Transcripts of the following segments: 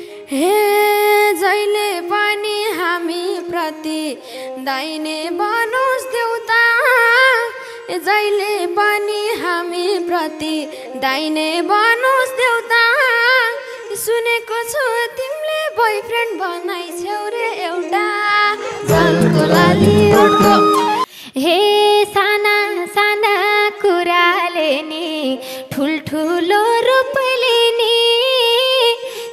हे जहिले पनि हामी प्रति दाइने बनोस् देउता, जहिले पनि हामी प्रति दाइने बनोस् देउता। सुनेको छु तिमीले बोयफ्रेन्ड बनाइछौ रे एउटा, झल्को लाली ओठको। हे साना साना कुराले नि ठुल्ठुलो रूप लिने,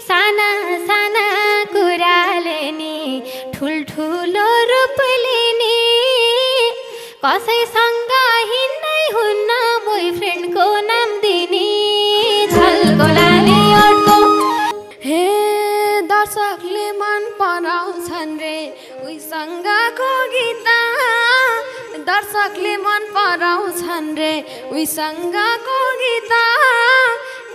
साना साना कुराले नि ठुल्ठुलो रूप लिने। कसैसँग हिँड्दै हुन्न बोयफ्रेन्डको नाम दिने, झल्को लाली ओठको। हे दर्शकले मन पराउँछन् रे उसँगको गीत, दर्शकले मन पराउँछन् रे उसँगको गीत।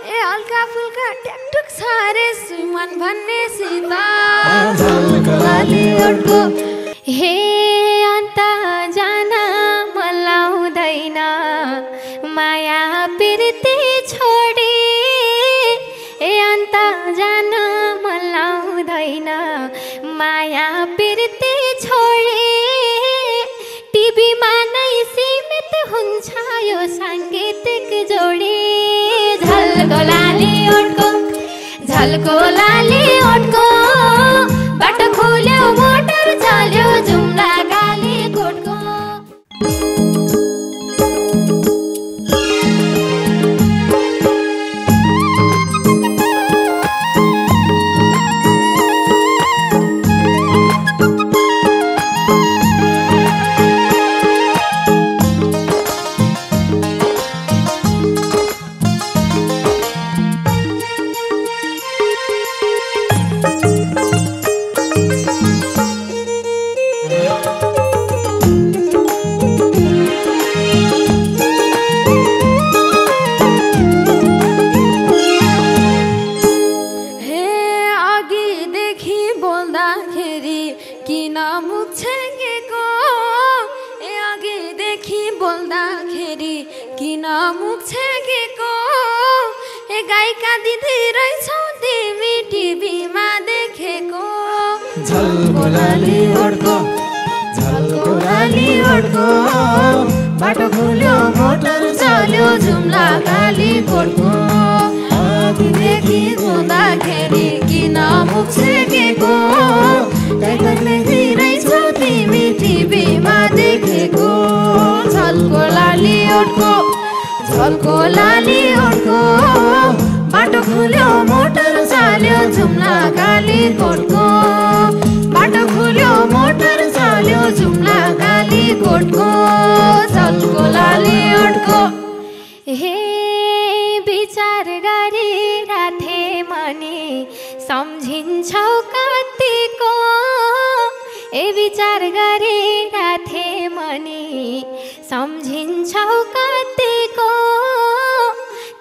ए हल्का फुल्का ट्याकटुक छ रे सुमन भन्ने सीता, झल्को लाली ओठको। हे अन्त जान मलाउँदैन माया पिर्ती छोडी, ए अन्त जान मलाउँदैन माया पिर्ती छोडी। टिभीमा नै सीमित हुन्छ यो साङ्गीतिक जोडी, झल्को लाली ओठको, झल्को लाली ओठको। बाटो खोल्यो मोटर चल्यो जुम्ला काली कोटको। झल्को लाली ओठको, झल्को लाली ओठको। बाटो खोल्यो मोटर चल्यो जुम्ला काली कोटको। अघिदेखि हुँदाखेरि किन मुख छेकेको, गाई रहेछौ तिमी टिभीमा देखेको। झल्को लाली ओठको, झल्को लाली ओठको। बाटो खोल्यो मोटर चल्यो जुम्ला काली कोटको। बाटो खोल्यो मोटर चल्यो जुम्ला काली कोटको, झल्को लाली ओठको। हे विचार गरिराथे मनी सम्झिन्छौ कतिको, ए विचार गरिराथे मनी सम्झिन्छौ कतिको।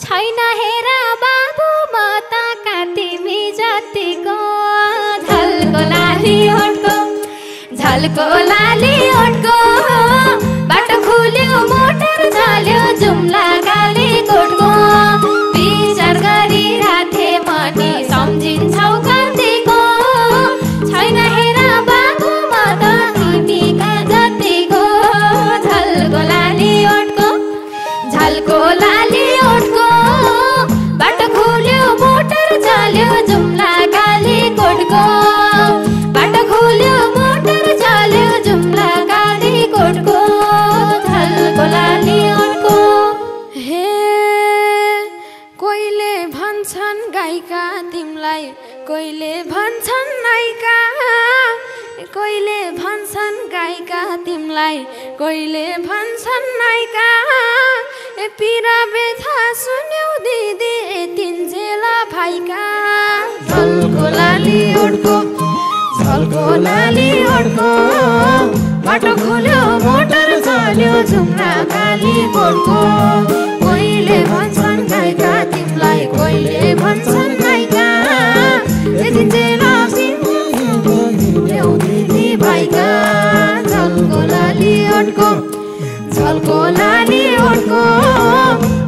छैन हेर बाबु म त कातिमी जतिको, झल्को लाली ओठको, झल्को लाली ओठको। बाटो खोल्यो मोटर चल्यो जुम्ला काली कोटको। विचार गरिराथे मनी सम्झिन्छौ कतिको। छैन हेर बाबु म त कातिका जतिको, झल्को लाली ओठको, झल्को लाली ओठको। बाटो खोल्यो मोटर चल्यो जुम्ला काली कोटको। बाटो खोल्यो मोटर चल्यो जुम्ला काली कोटको, झल्को लाली ओठको। हे कोहीले भन्छन् गायिका तिमीलाई, कोहीले भन्छन् नायिका। कोहीले भन्छन् गायिका तिमीलाई, कोहीले भन्छन् नायिका। ए पिरा बेथा सुन्यौ दिदी तिनजेला भाइका, झल्को लाली ओठको, झल्को लाली ओठको। बाटो खोल्यो मोटर चल्यो जुम्ला काली कोटको। कोहीले भन्छन् गायिका तिमीलाई, कोहीले भन्छन् नायिका। तिनजेला दिदी भाइका, झल्को लाली ओठको, झल्को लाली ओठको।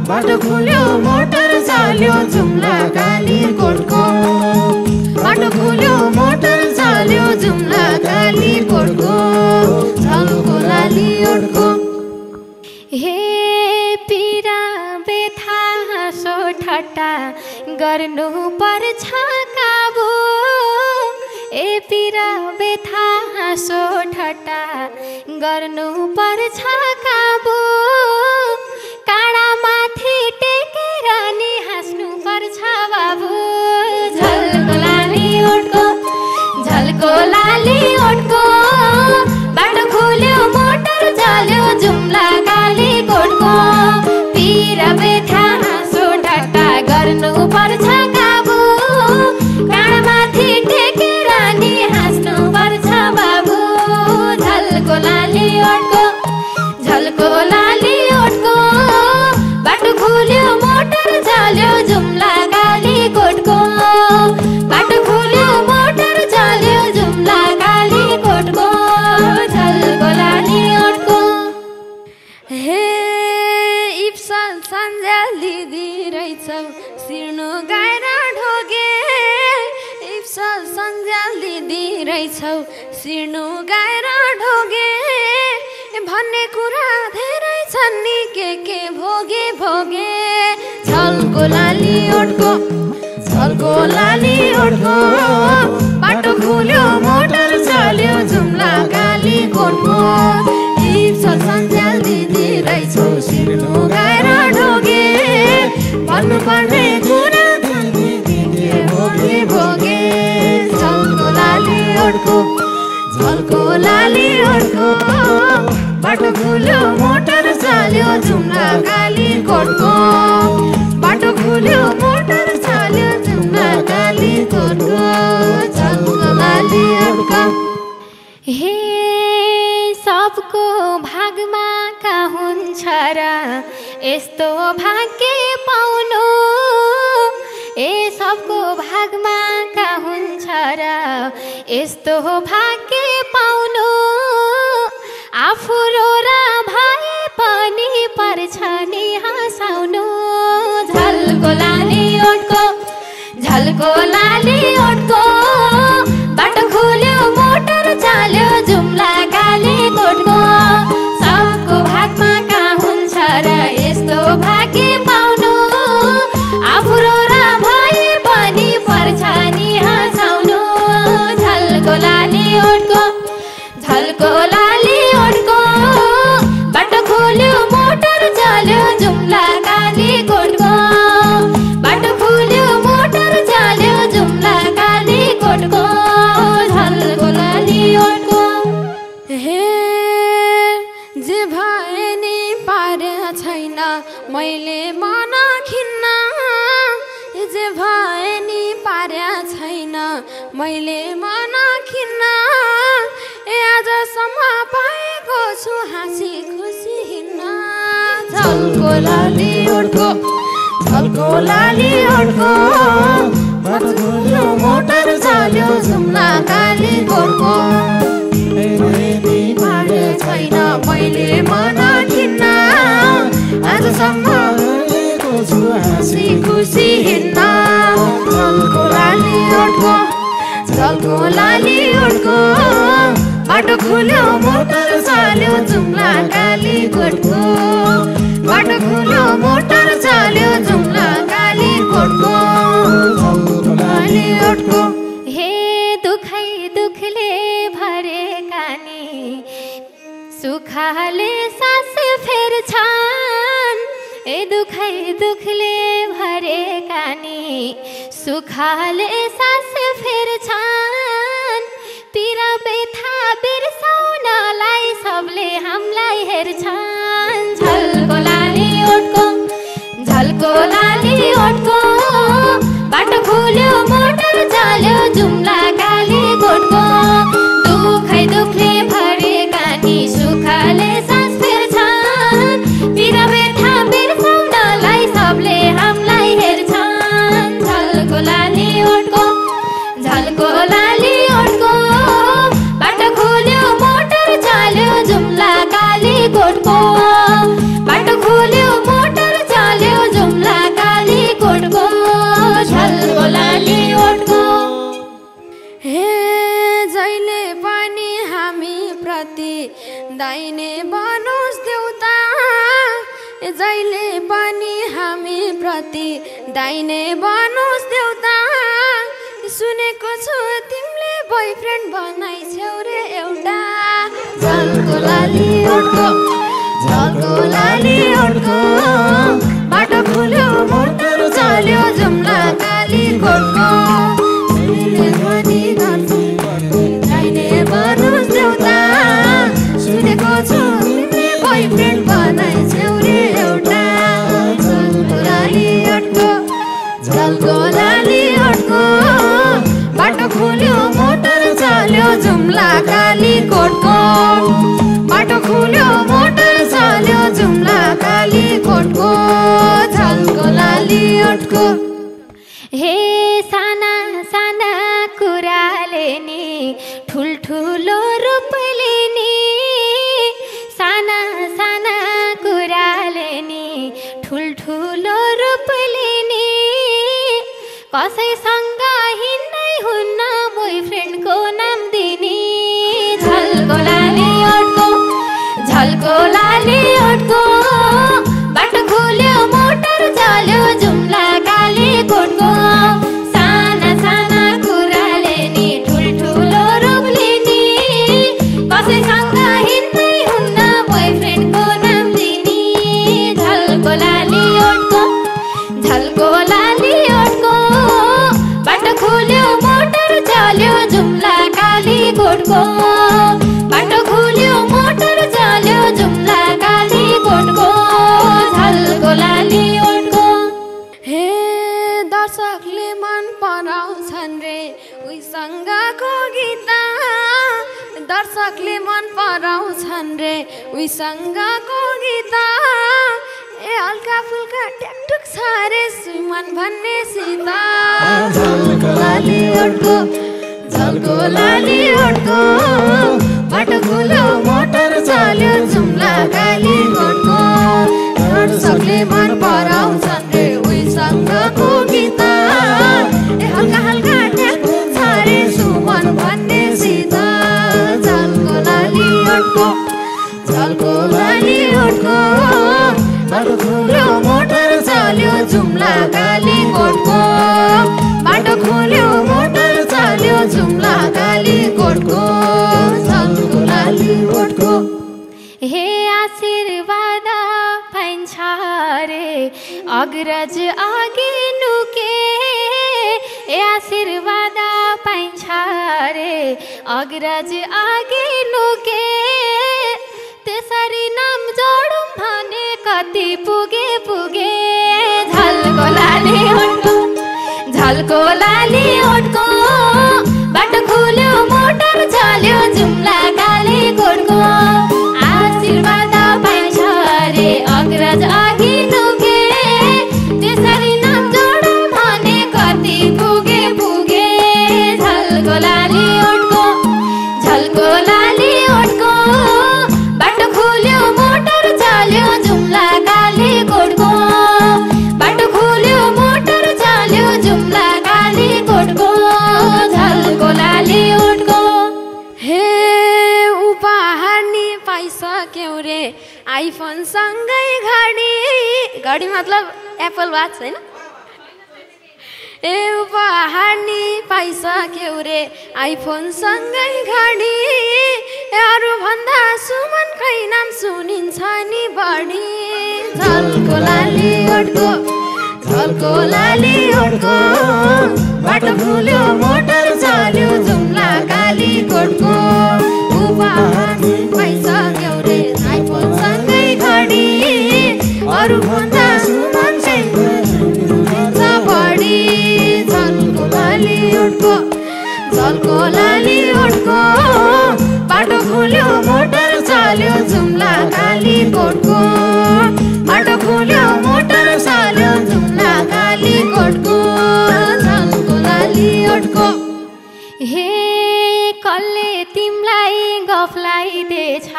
बाटो खोल्यो मोटर चल्यो जुम्ला काली कोटको। गर्नु पर्छ काबु ए पिर बेथा हाँसो ठट्टा गर्नु पर्छ काबु काँडामाथि टेकेर नि हाँस्नु पर्छ बाबु झल्को लाली ओठको झल्को लाली ओठको बाटो खुल्यो मोटर चल्यो जुम्ला काली कोटको पिर बेथा हाँसो ठट्टा गर्नु पर्छ काबु काँडामाथि टेकेर नि हाँस्नु पर्छ बाबु झल्को लाली ओठको झल्को लाली ओठको बाटो खुल्यो मोटर चल्यो जुम्ला काली कोटको बाटो खुल्यो मोटर चल्यो जुम्ला काली कोटको झल्को लाली ओठको हे इप्सल सन्जेल दिदी रहेछौ सिर्नु गाएर ढोगे इप्सल सन्जेल दिदी रहेछौ सिर्नु गाएर ढोगे भन्ने कुरा धेरै छन् नि के भोगे भोगे झल्को लाली ओठको झल्को लाली ओठको बाटो खुल्यो मोटर चल्यो जुम्ला काली कोटको इप्सल सन्जेल दिदी रहेछौ सिर्नु गाएर ढोगे भन्नुपर्ने कुरा के भोगे भोगे झल्को लाली ओठको झल्को लाली ओठको बाटो खुल्यो मोटर चल्यो जुम्ला काली कोटको बाटो खुल्यो मोटर चल्यो जुम्ला काली कोटको झल्को लाली ओठको हे सबको भागमा का हुन्छ र यस्तो भाग्य पाउनु ए सबको भागमा का हुन्छ र यस्तो भाग्य पाउनु आफू रोरा भए पनि पर्छ नि हँसाउनु झल्को लाली ओठको झल्को लाली ओठको बाटो खुल्यो मोटर चल्यो जुम्ला काली कोटको सबको भागमा का हुन्छ र यस्तो भाग्य पाउनु आफू रोरा भए पनि पर्छ नि हँसाउनु झल्को लाली ओठको झल्को लाली ओठको बाटो खुल्यो मोटर चल्यो जुम्ला काली कोटको बाटो खुल्यो मोटर चल्यो जुम्ला काली कोटको झल्को लाली ओठको हे जे भए नि पारे छैन मैले मन खिन्न जे भए नि पारे छैन मैले मन खिन्न ए आजसम्म पाएको छु हाँसी खुसी हिँड्न झल्को लाली ओठको झल्को लाली ओठको बाटो खुल्यो मोटर चल्यो जुम्ला काली कोटको पारे छैन मैले मन खिन्न आजसम्म पाएको छु हाँसी खुसी हिँड्न झल्को लाली ओठको झल्को लाली ओठको बाटो खुल्यो मोटर चल्यो जुम्ला काली कोटको बाटो खुल्यो मोटर चल्यो जुम्ला काली कोटको झल्को लाली ओठको हे दुखै दुखले भरेका नि सुखले सास फेर्छन् ए दुखै दुखले भरेका नि सुखले सास फेर्छन् पिर बेथा बिर्साउनलाई सबले हामीलाई हेर्छन् झल्को लाली ओठको झल्को लाली ओठको बाटो खुल्यो मोटर चल्यो जुम्ला काली कोटको दुखै दुखले भरेका नि सुखले सास फेर्छन् पिर बेथा बिर्साउनलाई सबले हामीलाई हेर्छन् झल्को लाली ओठको झल्को लाली ओठको बाटो खुल्यो मोटर चल्यो जुम्ला काली कोटको बाटो खुल्यो मोटर चल्यो जुम्ला काली कोटको झल्को लाली ओठको हे जहिले पनि हामी प्रति दाहिने बनोस् देउता जहिले पनि हामी प्रति दाइने बनोस् देउता सुनेको छु तिमीले बोयफ्रेन्ड बनाइछौ रे एउटा झल्को लाली ओठको झल्को लाली ओठको बाटो खुल्यो मोटर चल्यो जुम्ला काली कोटको जहिले पनि दाइने बनोस् देउता सुनेको छु तिमीले बोयफ्रेन्ड बनाइछौ रे एउटा झल्को लाली ओठको झल्को लाली ओठको बाटो खुल्यो मोटर चल्यो जुम्ला काली कोटको बाटो खुल्यो मोटर चल्यो जुम्ला काली कोटको झल्को लाली ओठको हे साना साना कुराले नि ठुल्ठुलो रूप लिने साना साना कुराले नि ठुल्ठुलो रूप लिने कसैसँग हिँड्दै हुन्न बोयफ्रेन्डको नाम दिने झल्को लाली ओठको झल्को लाली ओठको बाटो खुल्यो मोटर चल्यो जुम्ला काली कोटको साना साना कुराले नि ठुल्ठुलो रूप लिने कसैसँग हिँड्दै हुन्न बोयफ्रेन्डको नाम दिने झल्को लाली ओठको झल्को लाली ओठको बाटो खुल्यो मोटर चल्यो जुम्ला काली कोटको बाटो खुल्यो मोटर चल्यो जुम्ला काली कोटको झल्को लाली ओठको हे दर्शकले मन पराउँछन् रे उहीसँगको गीत दर्शकले मन पराउँछन् रे उहीसँगको गीत ए हल्का फुल्का ट्याकटुक छ रे सुमन भन्ने सीता झल्को लाली ओठको झल्को लाली ओठको बाटो खुल्यो मोटर चल्यो जुम्ला काली कोटको दर्शकले मन पराउँछन् रे उहीसँगको गीत ए हल्का हल्का ट्याकटुक छ रे सुमन भन्ने सीता झल्को लाली ओठको झल्को लाली ओठको बाटो खुल्यो मोटर चल्यो जुम्ला काली कोटको बाटो खुल्यो मोटर चल्यो जुम्ला काली कोटको झल्को लाली ओठको हे आशीर्वाद पाइन्छ रे अग्रज अघि नुके ए आशीर्वाद पाइन्छ रे अग्रज अघि नुके त्यसरी नाम जोडौँ भने कति पुगे पुगे झल्को लाली ओठको झल्को लाली ओठको बाटो खुल्यो मोटर चल्यो जुम्ला काली कोटको आशीर्वाद पाइन्छ रे अग्रज अघि नुके त्यसरी नाम जोडौँ भने कति पुगे पुगे झल्को लाली ओठको झल्को लाली ओठको बाटो खुल्यो मोटर चल्यो जुम्ला काली कोटको बाटो खुल्यो मोटर चल्यो जुम्ला काली कोटको झल्को लाली ओठको हे उपहार नि पाइसक्यौ रे आइफोन सँगै घडी घडी मतलब एप्पल वाच हैन ए उपहार नि पाइसक्यौ रे आइफोन सँगै घडी अरू भन्दा सुमन खै नाम सुनिन्छ नि बढी झल्को लाली ओठको झल्को लाली ओठको बाटो खुल्यो मोटर चल्यो जुम्ला काली कोटको उपहार नि पाइसक्यौ रे आइफोन सँगै घडी अरू भन्दा सुमन खै सुनिन्छ बढी झल्को लाली ओठको झल्को लाली ओठको बाटो खुल्यो मोटर चल्यो जुम्ला काली कोटको बाटो खुल्यो मोटर चल्यो जुम्ला काली कोटको झल्को लाली ओठको हे कसले तिमीलाई गफलाई दिएछ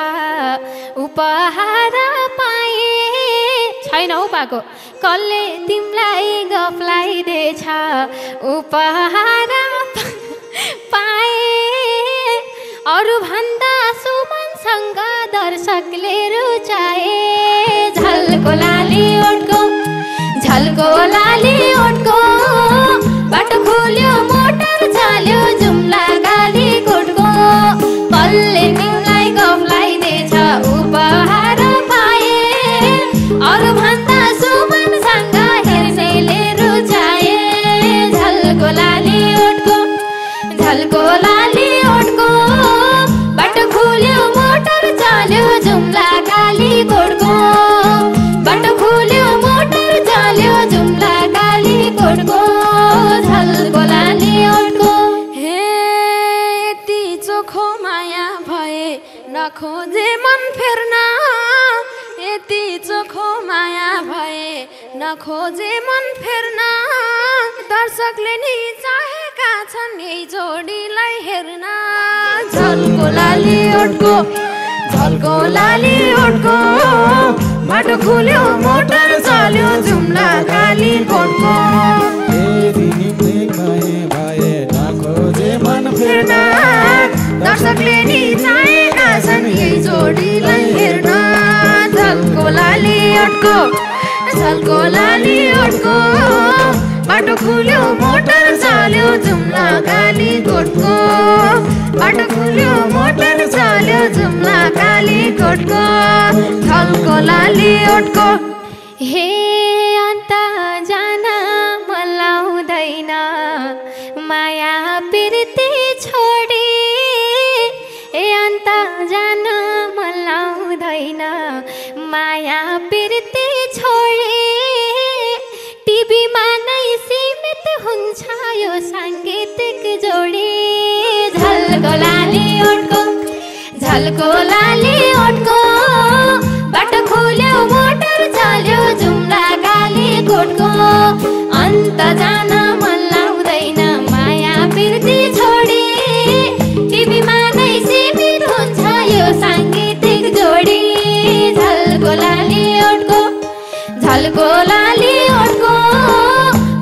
उपहार पाए छैन हौ पाएको कसले तिमीलाई गफलाई दिएछ उपहार पाए अरू भन्दा सुमनसँग दर्शकले रुचाए झल्को झल्को लाली ओठको बाटो खोल्यो मोटर चाल्यो जुम्ला गाली कोटको कसले तिमीलाई गफलाई दिएछ उपहार पाए अरू भन्दा सुमनसँग हेर्नेले रुचाए झल्को लाली ओठको बाटो खोल्यो मोटर चाल्यो जुम्ला गाली कोटको बाटो खोल्यो मोटर चाल्यो जुम्ला गाली कोटको झल्को लाली ओठको हे यति चोखो माया भए नखोजे मन फेर्न यति चोखो माया भए नखोजे मन फेर्न दर्शकले नि चाहेका छन् यही जोडीलाई हेर्न झल्को लाली ओठको बाटो खोल्यो मोटर चाल्यो जुम्ला गाली कोटको फेर्न दर्शकले नि चाहेका छन् यही जोडीलाई हेर्न झल्को लाली ओठको बाटो खोल्यो मोटर चाल्यो जुम्ला गाली कोटको बाटो खोल्यो मोटर चाल्यो जुम्ला गाली कोटको झल्को लाली ओठको हे अन्त जान मलाउँदैन माया पिर्ती छोडी ए अन्त जान मलाउँदैन माया पिर्ती छोडी टिभीमा नै सीमित हुन्छ यो साङ्गीतिक जोडी झल्को लाली ओठको बाटो खोल्यो मोटर चाल्यो जुम्ला गाली कोटको अन्त जान मन लाग्दैन माया पिर्ती छोडी टिभीमा नै सीमित हुन्छ यो साङ्गीतिक जोडी झल्को लाली ओठको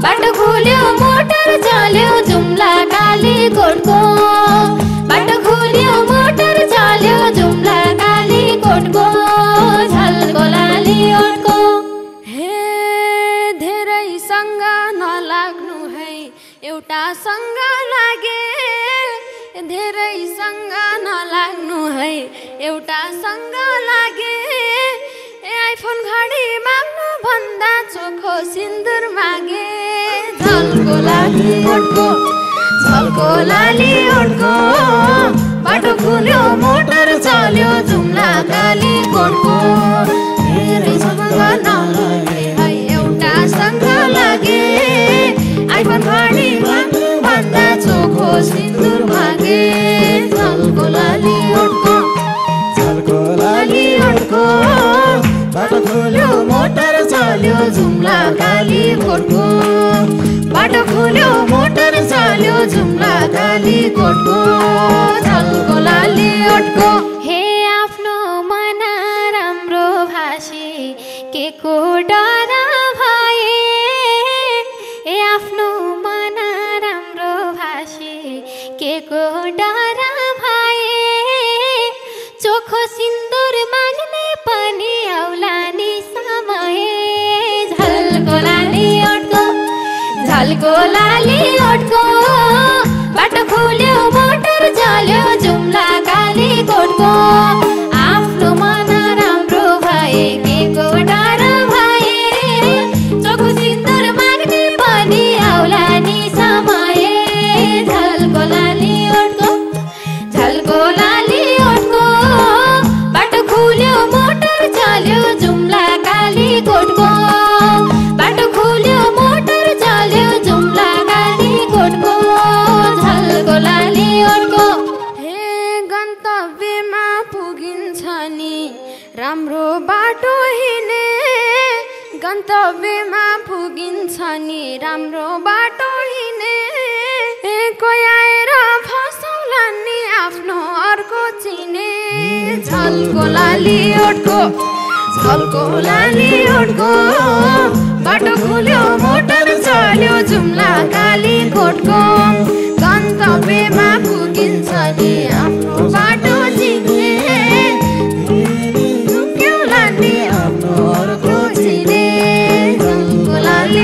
बाटो खोल्यो मोटर चाल्यो जुम्ला गाली कोटको बाटो खोल्यो मोटर चाल्यो जुम्ला गाली कोटको झल्को लाली ओठको हे धेरैसँग नलाग्नु है एउटासँग लागे धेरैसँग नलाग्नु है एउटासँग लागे आइफोन घडी माग्नु भन्दा चोखो सिन्दुर मागे झल्को लाली ओठको बाटो खोल्यो मोटर चाल्यो जुम्ला गाली कोटको धेरैसँग नलागे है एउटासँग लागे आइफोन घडी माग्नु भन्दा चोखो सिन्दुर मागे झल्को लाली ओठको बाटो खोल्यो मोटर चाल्यो जुम्ला गाली कोटको बाटो खोल्यो मोटर चाल्यो जुम्ला गाली कोटको झल्को लाली ओठको हे आफ्नो मन राम्रो भाषी के को डर भए ए आफ्नो मन राम्रो भाषी के को डर भए चोखो सिन्दुर माग्ने पनि आउला नि समय झल्को लाली ओठको बाटो खोल्यो मोटर चाल्यो जुम्ला गाली कोटको आफ्नो मन राम्रो भए के को डर भए चोखो सिन्दुर माग्ने पनि आउला नि समय झल्को लाली ओठको बाटो खोल्यो मोटर चाल्यो जुम्ला गाली कोटको बाटो खोल्यो मोटर चाल्यो जुम्ला गाली कोटको झल्को लाली ओठको हे गन्तव्यमा पुगिन्छ नि राम्रो बाटो हिँडे गन्तव्यमा पुगिन्छ नि राम्रो बाटो हिँडे कोही आएर फसाउला नि आफ्नो अर्को चिने झल्को लाली ओठको बाटो खोल्यो मोटर चाल्यो जुम्ला गाली कोटको गन्तव्यमा पुगिन्छ नि आफ्नो बाटो चिने आफ्नो अर्को चिने झल्को लाली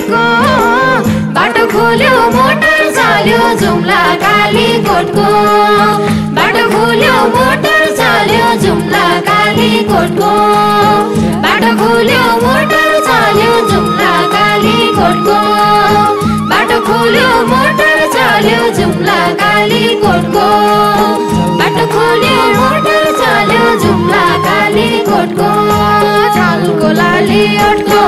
कोटको बाटो खोल्यो मोटर चाल्यो जुम्ला काली कोटको बाटो खोल्यो मोटर चाल्यो जुम्ला काली कोटको बाटो खोल्यो मोटर चाल्यो जुम्ला काली कोटको बाटो खोल्यो मोटर चाल्यो जुम्ला काली कोटको बाटो खोल्यो मोटर चाल्यो जुम्ला काली कोटको छालको लाली ओठको